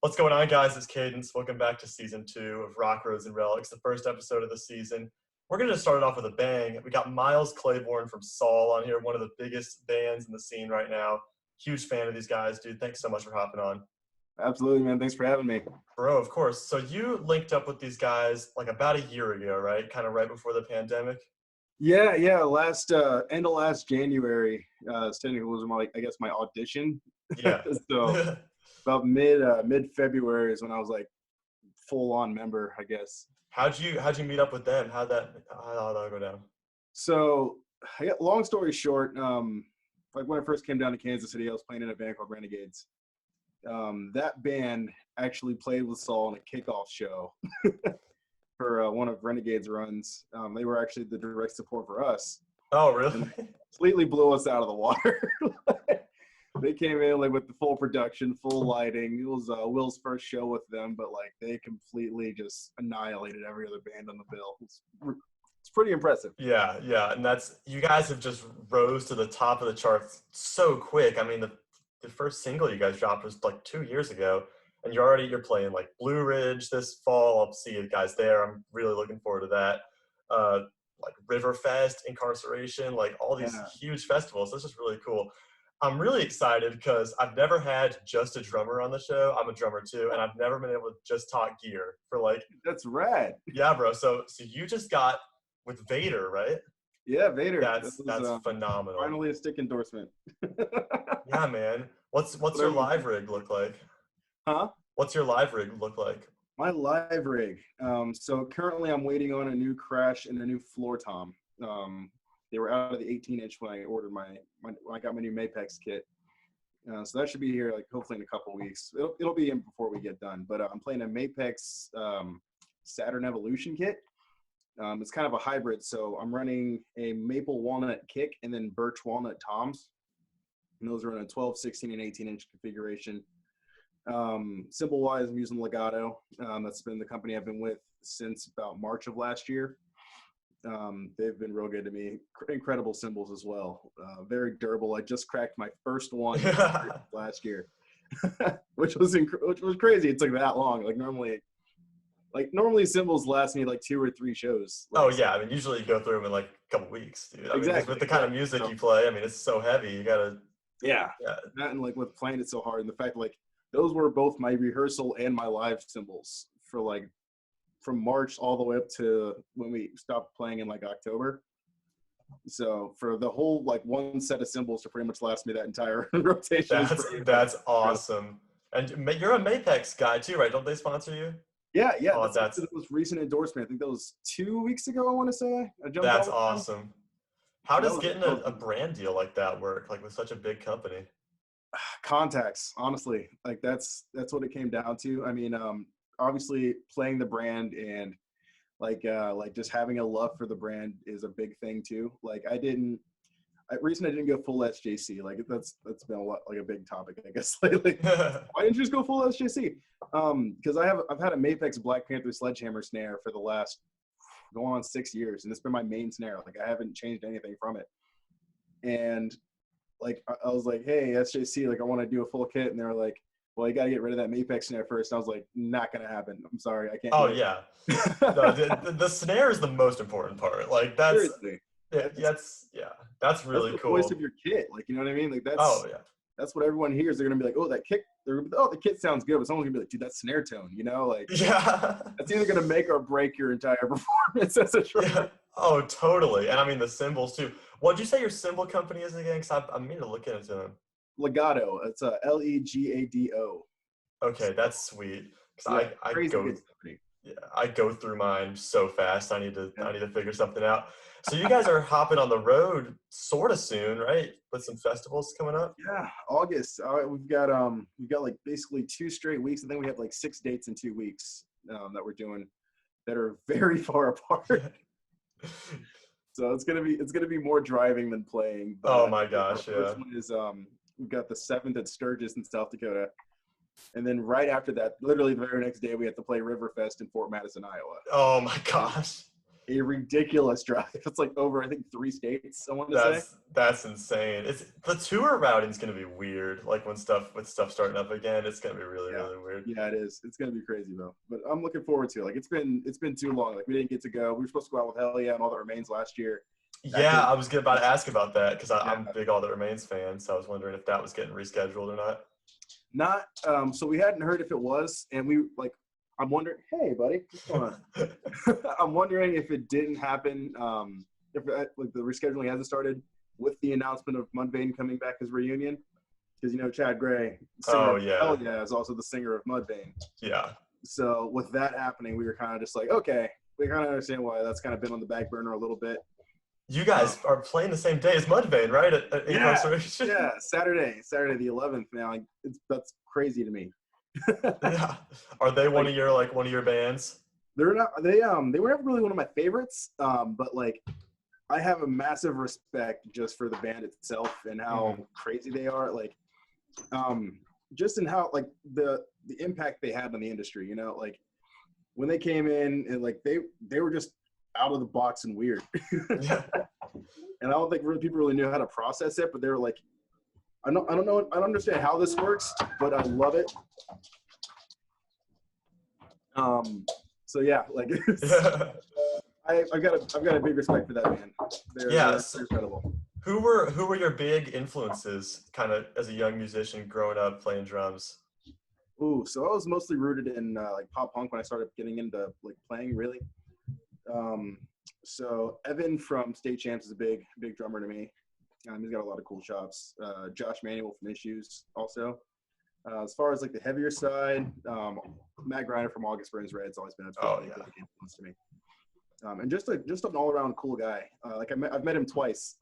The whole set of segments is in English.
What's going on, guys? It's Cadence. Welcome back to season 2 of Rock, Roads, and Relics, the first episode of the season. We're going to start it off with a bang. We got Myles Clayborne from Saul on here, one of the biggest bands in the scene right now. Huge fan of these guys, dude. Thanks so much for hopping on. Absolutely, man. Thanks for having me. Bro, of course. So you linked up with these guys like about a year ago, right? Kind of right before the pandemic? Yeah. End of last January, technically was my audition. Yeah. So about mid February is when I was like full on member, I guess. How'd you meet up with them? How'd that go down? So long story short, like when I first came down to Kansas City, I was playing in a band called Renegades. That band actually played with Saul in a kickoff show for one of Renegades' runs. They were actually the direct support for us. Oh, really? And completely blew us out of the water. They came in like with the full production, full lighting. It was Will's first show with them, but like they completely just annihilated every other band on the bill. It's pretty impressive. Yeah, and you guys have just rose to the top of the charts so quick. I mean, the first single you guys dropped was like 2 years ago, and you're playing like Blue Ridge this fall. I'll see you guys there. I'm really looking forward to that. Like Riverfest, Incarceration, like all these huge festivals. This is really cool. I'm really excited because I've never had just a drummer on the show. I'm a drummer too, and I've never been able to just talk gear for like. That's rad. Yeah, bro. So you just got with Vader, right? Yeah, Vader. That's phenomenal. Finally a stick endorsement. Yeah, man. What's your live rig look like? Huh? What's your live rig look like? My live rig. So currently I'm waiting on a new crash and a new floor tom. They were out of the 18-inch when I ordered when I got my new Mapex kit. So that should be here like hopefully in a couple weeks. It'll be in before we get done. But I'm playing a Mapex Saturn Evolution kit. It's kind of a hybrid. So I'm running a maple walnut kick and then birch walnut toms. And those are in a 12, 16, and 18-inch configuration. Cymbal-wise, I'm using Legato. That's been the company I've been with since about March of last year. They've been real good to me. Incredible cymbals as well. Very durable. I just cracked my first one last year, which was crazy. It took that long. Normally cymbals last me like 2 or 3 shows. Oh yeah, I mean usually you go through them in like a couple weeks, dude. Exactly. With the kind of music you play, I mean it's so heavy. You gotta. Yeah. That and like with playing it so hard, and the fact that like those were both my rehearsal and my live cymbals for like from March all the way up to when we stopped playing in like October. So for the whole like one set of cymbals to pretty much last me that entire rotation. That's awesome. And you're a Mapex guy too, right? Don't they sponsor you? Yeah. Oh, that's the most recent endorsement. I think that was 2 weeks ago, I want to say. That's awesome. How does getting a brand deal like that work, like with such a big company? Contacts, honestly. Like that's what it came down to. I mean, obviously playing the brand and like just having a love for the brand is a big thing too. Like recently I didn't go full SJC. Like that's been a big topic, I guess, lately. Why didn't you just go full SJC? Because I've had a Mapex Black Panther sledgehammer snare for the last going on 6 years, and it's been my main snare. Like I haven't changed anything from it. And like I was like, hey, SJC, like I want to do a full kit, and they were like, well, you got to get rid of that Mapex snare first. And I was like, not gonna happen. I'm sorry, I can't. Oh yeah, no, the snare is the most important part. Like that's. Seriously. That's really the cool. Voice of your kit, like, you know what I mean? Like that's. Oh yeah. That's what everyone hears. They're gonna be like, "Oh, that kick." The kit sounds good, but someone's gonna be like, "Dude, that snare tone." You know, like. Yeah. That's either gonna make or break your entire performance as a drummer. Yeah. Oh, totally. And I mean the cymbals too. What'd you say your cymbal company is again? Because I mean to look into them. Legato. It's a Legado. Okay, that's sweet. Because I go through mine so fast. I need to figure something out. So you guys are hopping on the road sort of soon, right? With some festivals coming up. Yeah, August. We've got like basically 2 straight weeks. I think we have like 6 dates in 2 weeks that we're doing that are very far apart. So it's gonna be more driving than playing. Oh my gosh! The first one is we've got the 7th at Sturgis in South Dakota. And then right after that, literally the very next day, we have to play Riverfest in Fort Madison, Iowa. Oh my gosh. A ridiculous drive. It's like over, I think, 3 states, I want to say. That's insane. It's the tour routing's gonna be weird. Like when stuff starting up again, it's gonna be really Yeah. really weird. Yeah, it is. It's gonna be crazy though. But I'm looking forward to it. Like it's been too long. Like we didn't get to go. We were supposed to go out with Hell Yeah and All That Remains last year. That Yeah, didn't. I was about to ask about that because Yeah. I'm a big All That Remains fan, so I was wondering if that was getting rescheduled or not. Not. So we hadn't heard if it was, and we like. I'm wondering. Hey, buddy, what's going on? I'm wondering if it didn't happen. If like the rescheduling hasn't started with the announcement of Mudvayne coming back as reunion, because Chad Gray, singer Oh of yeah, Hell Yeah, is also the singer of Mudvayne. yeah. So with that happening, we were kind of just like, okay, we kind of understand why that's kind of been on the back burner a little bit. You guys are playing the same day as Mudvayne, right? At Yeah, Incarceration. yeah, Saturday the 11th. Now, like, that's crazy to me. Yeah. Are they one of your bands? They're not. They were never really one of my favorites. But like, I have a massive respect just for the band itself and how crazy they are. Like, just in how like the impact they had on the industry. Like when they came in and like they were just out of the box and weird. Yeah. And I don't think people really knew how to process it, but they were like, I don't know, I don't understand how this works, but I love it. So yeah, like I've got a big respect for that band. They're incredible. Who were your big influences kind of as a young musician growing up playing drums? Ooh, so I was mostly rooted in like pop punk when I started getting into like playing really. So Evan from State Champs is a big drummer to me. He's got a lot of cool chops. Josh Manuel from Issues also. As far as like the heavier side, Matt Griner from August Burns Red's always been a big influence to me. And just an all around cool guy. Like I've met him twice,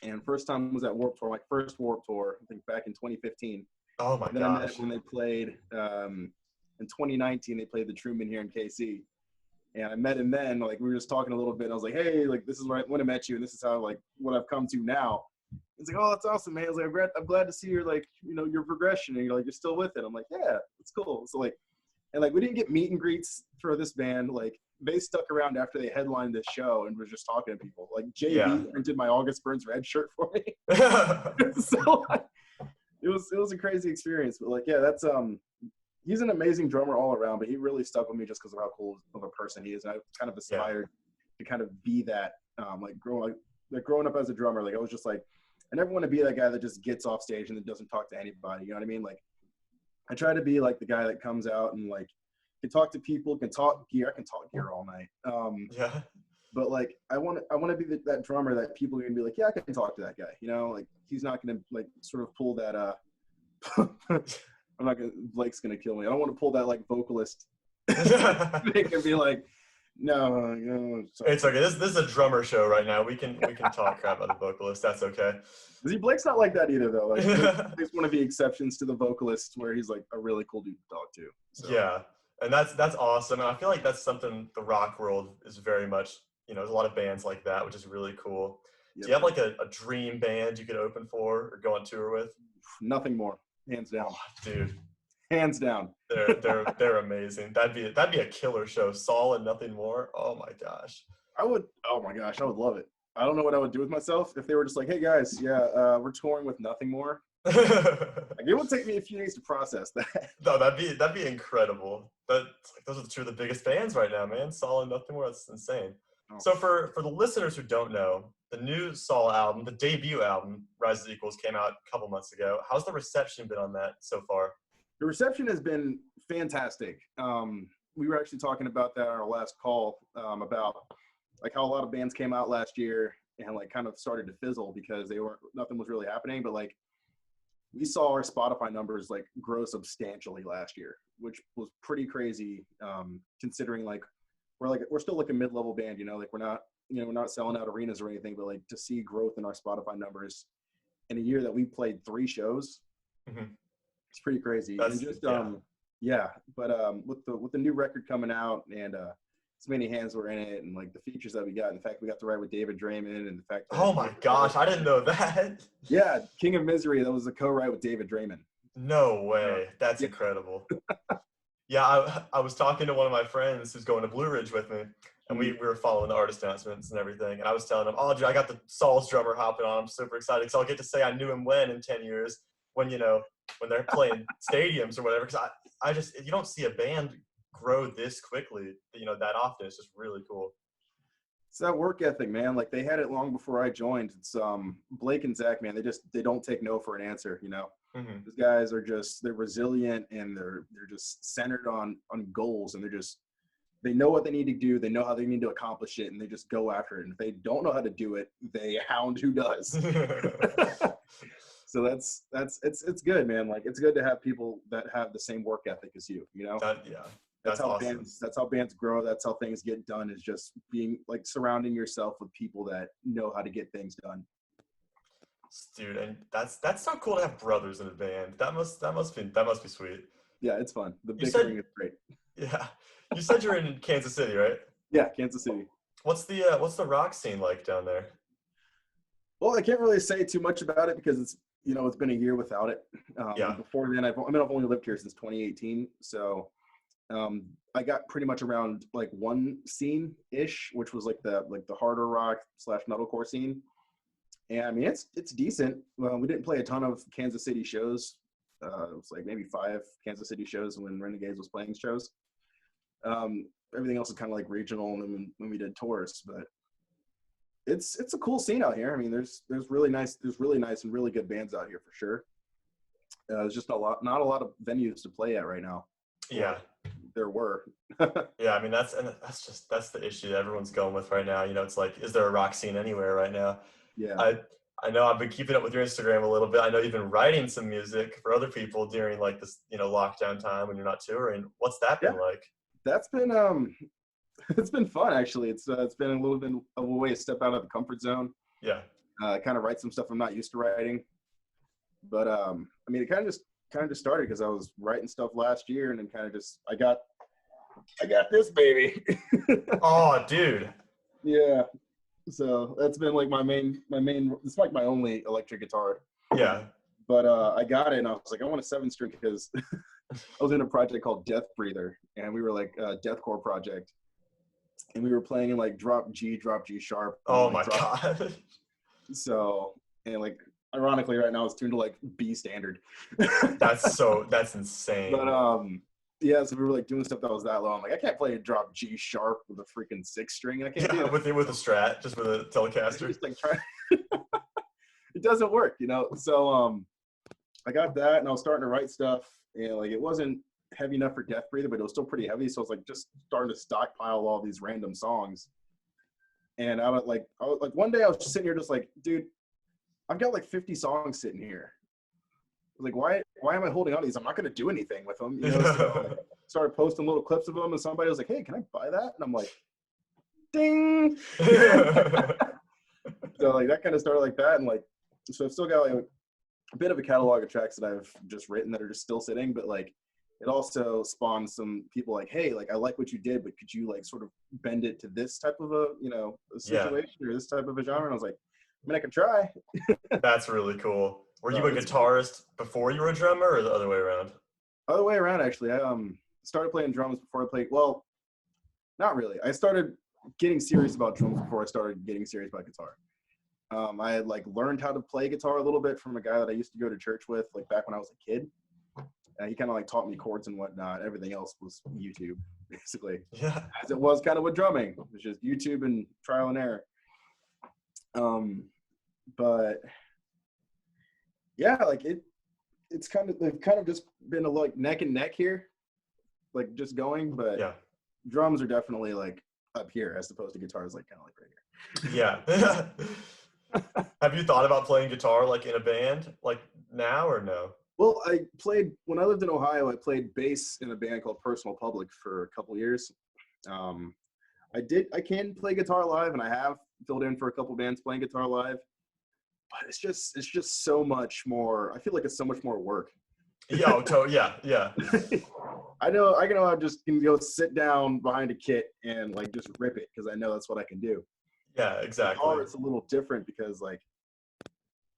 and first time was at Warped Tour, my first Warped Tour, I think back in 2015. Oh my gosh! Then I met him when they played in 2019. They played the Truman here in KC. And I met him then, like we were just talking a little bit. And I was like, hey, like this is when I met you, and this is how like what I've come to now. He's like, oh, that's awesome, man. I was like, I'm glad to see your like, your progression, and you're still with it. I'm like, yeah, it's cool. So like, and like we didn't get meet and greets for this band. Like they stuck around after they headlined this show and was just talking to people. Like JB printed my August Burns Red shirt for me. So like, it was a crazy experience. But like, yeah, that's he's an amazing drummer all around, but he really stuck with me just because of how cool of a person he is. And I kind of aspired to kind of be that, like growing up as a drummer. Like I was just like, I never want to be that guy that just gets off stage and then doesn't talk to anybody. You know what I mean? Like I try to be like the guy that comes out and like can talk to people, can talk gear. I can talk gear all night. But like I want to be that drummer that people are gonna be like, yeah, I can talk to that guy. Like he's not gonna like sort of pull that. I'm not gonna. Blake's gonna kill me. I don't want to pull that like vocalist. They can be like, no. It's okay. This is a drummer show right now. We can talk crap about the vocalist. That's okay. See, Blake's not like that either, though. Like, he's one of the exceptions to the vocalists, where he's like a really cool dude to talk to. So. Yeah, and that's awesome. And I feel like that's something the rock world is very much. There's a lot of bands like that, which is really cool. Yep. Do you have like a dream band you could open for or go on tour with? Nothing more. Hands down, dude. Hands down. They're amazing. That'd be a killer show. Saul and Nothing More. Oh my gosh. I would love it. I don't know what I would do with myself if they were just like, hey guys, we're touring with Nothing More. Like, it would take me a few days to process that. No, that'd be incredible. Those are two of the biggest bands right now, man. Saul and Nothing More. That's insane. Oh. So for the listeners who don't know, the new Saul album, the debut album, Rise of Equals, came out a couple months ago. How's the reception been on that so far? The reception has been fantastic. We were actually talking about that on our last call, about like how a lot of bands came out last year and like kind of started to fizzle because nothing was really happening. But like we saw our Spotify numbers like grow substantially last year, which was pretty crazy, considering like we're still like a mid-level band, like we're not selling out arenas or anything, but like to see growth in our Spotify numbers in a year that we played 3 shows, it's pretty crazy. And just but with the new record coming out and so many hands were in it, and like the features that we got, and the fact we got to write with David Draymond, and the fact that, oh my gosh, I didn't know that. Yeah, King of Misery, that was a co-write with David Draymond. No way. That's incredible. Yeah, I was talking to one of my friends who's going to Blue Ridge with me, and we were following the artist announcements and everything. And I was telling him, oh, dude, I got the Saul's drummer hopping on. I'm super excited because I'll get to say I knew him when in 10 years when, when they're playing stadiums or whatever. Because I just, you don't see a band grow this quickly, that often. It's just really cool. It's that work ethic, man. Like they had it long before I joined. It's Blake and Zach, man. They don't take no for an answer. Mm-hmm. These guys are they're resilient and they're just centered on goals, and they know what they need to do. They know how they need to accomplish it, and they just go after it. And if they don't know how to do it, they hound who does. So it's good, man. Like it's good to have people that have the same work ethic as you. That's how awesome. That's how bands grow. That's how things get done. Is just being like surrounding yourself with people that know how to get things done. Dude, and that's so cool to have brothers in a band. That must be sweet. Yeah, it's fun. The bickering is great. Yeah, you said you're in Kansas City, right? Yeah, Kansas City. What's the rock scene like down there? Well, I can't really say too much about it because it's been a year without it. Yeah. Before then, I've only lived here since 2018, so I got pretty much around like one scene ish, which was like the harder rock / metalcore scene. And I mean, it's decent. Well, we didn't play a ton of Kansas City shows. It was like maybe 5 Kansas City shows when Renegades was playing shows. Everything else is kind of like regional, and then when we did tours, but it's a cool scene out here. I mean, there's really nice and really good bands out here for sure. There's just not a lot of venues to play at right now. Yeah. There were. Yeah, I mean that's the issue that everyone's going with right now. It's like, is there a rock scene anywhere right now? Yeah. I know I've been keeping up with your Instagram a little bit. I know you've been writing some music for other people during like this, lockdown time when you're not touring. What's that been like? That's been it's been fun actually. It's been a little bit of a way to step out of the comfort zone. Yeah. Kind of write some stuff I'm not used to writing. But I mean, it kind of just started because I was writing stuff last year, and then kind of just I got this baby. Oh, dude. Yeah. So that's been like my main. It's like my only electric guitar. Yeah. But I got it, and I was like, I want a 7-string because I was in a project called Death Breather, and we were like a deathcore project, and we were playing in like drop G sharp. Oh my God. So, and like ironically, right now it's tuned to like B standard. That's insane. But yeah, so we were like doing stuff that was that low. I'm like, I can't play a drop G sharp with a freaking 6-string. I can't do it. with a Strat, just with a Telecaster. Just like it doesn't work, So I got that, and I was starting to write stuff, and like it wasn't heavy enough for Death Breather, but it was still pretty heavy. So I was like just starting to stockpile all these random songs. And I was like one day I was just sitting here just like, dude, I've got like 50 songs sitting here. Like, why am I holding on to these? I'm not going to do anything with them. So I started posting little clips of them, and somebody was like, hey, can I buy that? And I'm like, ding. So like that kind of started like that. And like, so I've still got like a bit of a catalog of tracks that I've just written that are just still sitting, but like it also spawned some people like, hey, like I like what you did, but could you like sort of bend it to this type of a situation or this type of a genre? And I was like, I mean, I can try. That's really cool. Were you a guitarist before you were a drummer, or the other way around? Other way around, actually. I started playing drums before I played. Well, not really. I started getting serious about drums before I started getting serious about guitar. I had like learned how to play guitar a little bit from a guy that I used to go to church with, like back when I was a kid. He kind of like taught me chords and whatnot. Everything else was YouTube, basically. Yeah. As it was kind of with drumming, it was just YouTube and trial and error. But yeah, like they've kind of just been a like neck and neck here, like just going. But yeah, drums are definitely like up here as opposed to guitars, like kind of like right here. Yeah. Have you thought about playing guitar like in a band like now or no? Well, I played when I lived in Ohio. I played bass in a band called Personal Public for a couple years. I can play guitar live, and I have filled in for a couple bands playing guitar live. But it's just so much more. I feel like it's so much more work. Yeah. I know I just can go sit down behind a kit and like just rip it because I know that's what I can do. Yeah, exactly. Guitar, it's a little different because like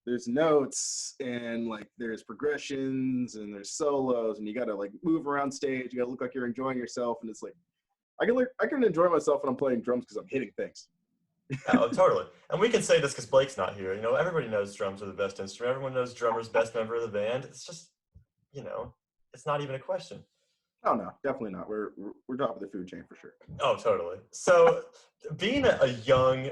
there's notes and like there's progressions and there's solos and you got to like move around stage. You got to look like you're enjoying yourself, and it's like I can enjoy myself when I'm playing drums because I'm hitting things. Oh, totally. And we can say this because Blake's not here. You know, everybody knows drums are the best instrument. Everyone knows drummer's best member of the band. It's just, you know, it's not even a question. Oh no, definitely not. We're top of the food chain for sure. Oh, totally. So being a young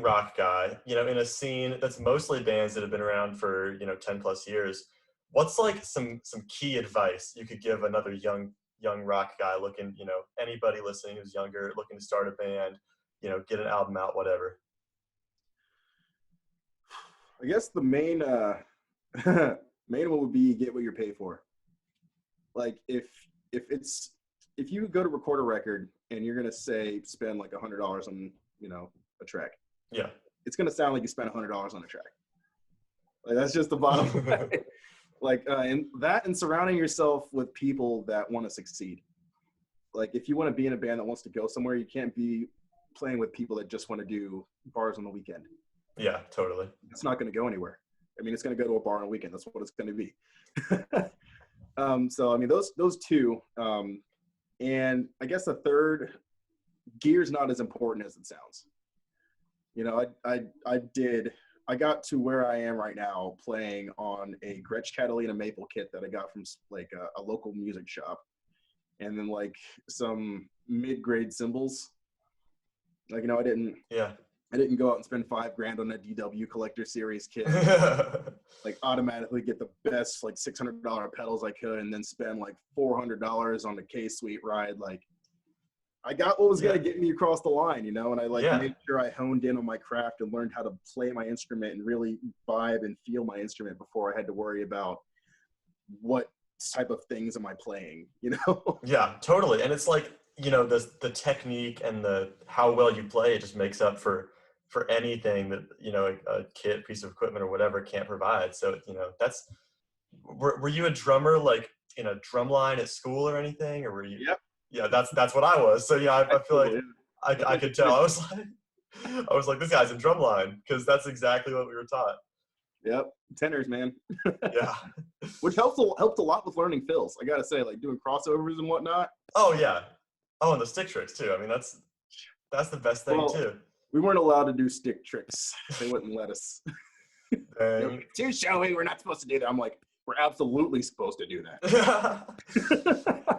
rock guy, you know, in a scene that's mostly bands that have been around for, 10 plus years, what's like some key advice you could give another young rock guy looking, anybody listening who's younger, looking to start a band, get an album out, whatever? I guess the main main one would be get what you're paid for. Like if you go to record a record and you're gonna say spend like $100 on a track, Yeah. it's gonna sound like you spent $100 on a track. Like that's just the bottom line. Like and surrounding yourself with people that want to succeed. Like if you want to be in a band that wants to go somewhere, you can't be playing with people that just want to do bars on the weekend. Yeah, totally. It's not going to go anywhere. I mean, it's going to go to a bar on a weekend. That's what it's going to be. So I mean, those two, and I guess the third, gear's not as important as it sounds. I got to where I am right now playing on a Gretsch Catalina maple kit that I got from like a local music shop, and then like some mid-grade cymbals. Like I didn't go out and spend $5,000 on a DW Collector Series kit. Like automatically get the best like $600 pedals I could, and then spend like $400 on the K-Suite ride. Like I got what was gonna get me across the line, and I made sure I honed in on my craft and learned how to play my instrument and really vibe and feel my instrument before I had to worry about what type of things am I playing, Yeah, totally. And it's like, the technique and the how well you play, it just makes up for anything that, a kit, piece of equipment or whatever can't provide. So, were you a drummer like in a drum line at school or anything, or were you? Yep. Yeah, that's what I was. So yeah, I feel like I could tell. I was like, this guy's in drum line, because that's exactly what we were taught. Yep, tenors, man. Yeah. Which helped a lot with learning fills. I gotta say, like doing crossovers and whatnot. Oh yeah. Oh, and the stick tricks too. I mean, that's the best thing too. We weren't allowed to do stick tricks. They wouldn't let us. Too showy. We're not supposed to do that. I'm like, we're absolutely supposed to do that.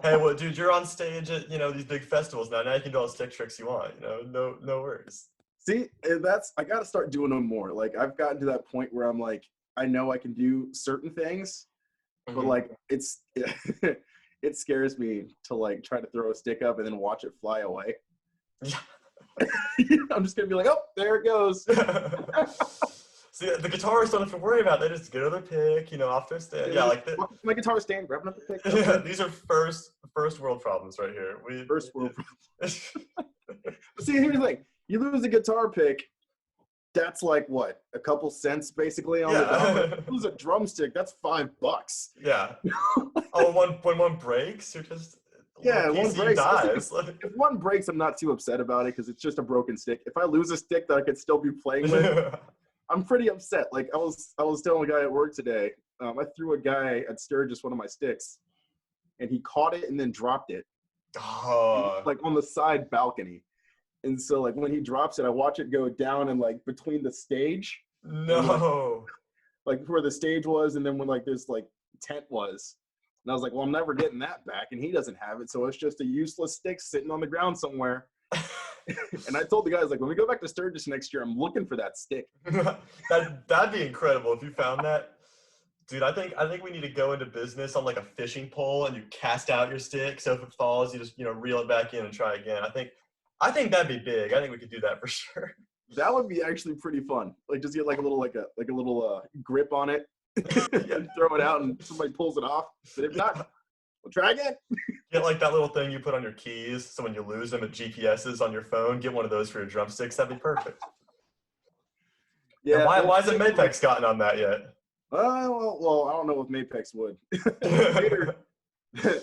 Hey, well, dude, you're on stage at these big festivals now. Now you can do all the stick tricks you want. No worries. See, I got to start doing them more. Like I've gotten to that point where I'm like, I know I can do certain things, but like it scares me to like try to throw a stick up and then watch it fly away. Yeah. I'm just gonna be like, oh, there it goes. See, the guitarists don't have to worry about it. They just get on their pick, off their stand. Yeah, like my guitar stand, grabbing up the pick. Yeah, these are first world problems right here. First world problems. See, here's the thing: you lose a guitar pick, that's like what, a couple cents basically on the dollar. Lose a drumstick, that's $5. Yeah. Oh, when one breaks, you're just one breaks. Dies. If one breaks, I'm not too upset about it because it's just a broken stick. If I lose a stick that I could still be playing with, I'm pretty upset. Like I was telling a guy at work today, I threw a guy at Sturgis one of my sticks, and he caught it and then dropped it, like on the side balcony. And so like when he drops it, I watch it go down and like between the stage, like where the stage was, and then when like this like tent was. And I was like, well, I'm never getting that back, and he doesn't have it, so it's just a useless stick sitting on the ground somewhere. And I told the guys, like, when we go back to Sturgis next year, I'm looking for that stick. That'd be incredible if you found that. Dude, I think we need to go into business on like a fishing pole, and you cast out your stick, so if it falls, you just reel it back in and try again. I think that'd be big. I think we could do that for sure. That would be actually pretty fun. Like just get like a little grip on it. And throw it out and somebody pulls it off. But if not, we'll try again. Get like that little thing you put on your keys, so when you lose them, it GPSs on your phone. Get one of those for your drumsticks. That'd be perfect. Yeah. And why hasn't Mapex gotten on that yet? Well, I don't know if Mapex would. Vader,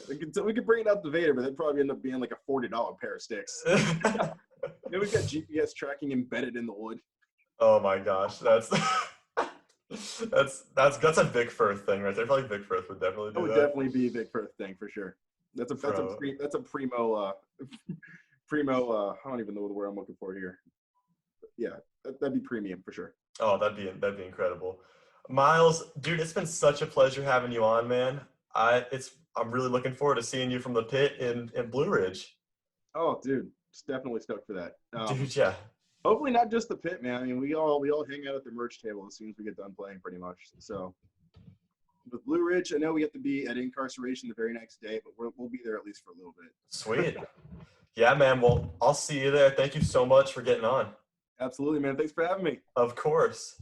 we could bring it out to Vader, but that'd probably end up being like a $40 pair of sticks. Maybe we got GPS tracking embedded in the wood. Oh my gosh, that's a Vic Firth thing right there. Probably Vic Firth would definitely do that. That would definitely be a Vic Firth thing for sure. That's a primo primo. I don't even know the word I'm looking for here. Yeah, that'd be premium for sure. Oh, that'd be incredible. Myles, dude, it's been such a pleasure having you on, man. I'm really looking forward to seeing you from the pit in Blue Ridge. Oh, dude, it's definitely stoked for that. Dude, yeah. Hopefully not just the pit, man. I mean, we all hang out at the merch table as soon as we get done playing, pretty much. So with Blue Ridge, I know we have to be at incarceration the very next day, but we'll be there at least for a little bit. Sweet. Yeah, man. Well, I'll see you there. Thank you so much for getting on. Absolutely, man. Thanks for having me. Of course.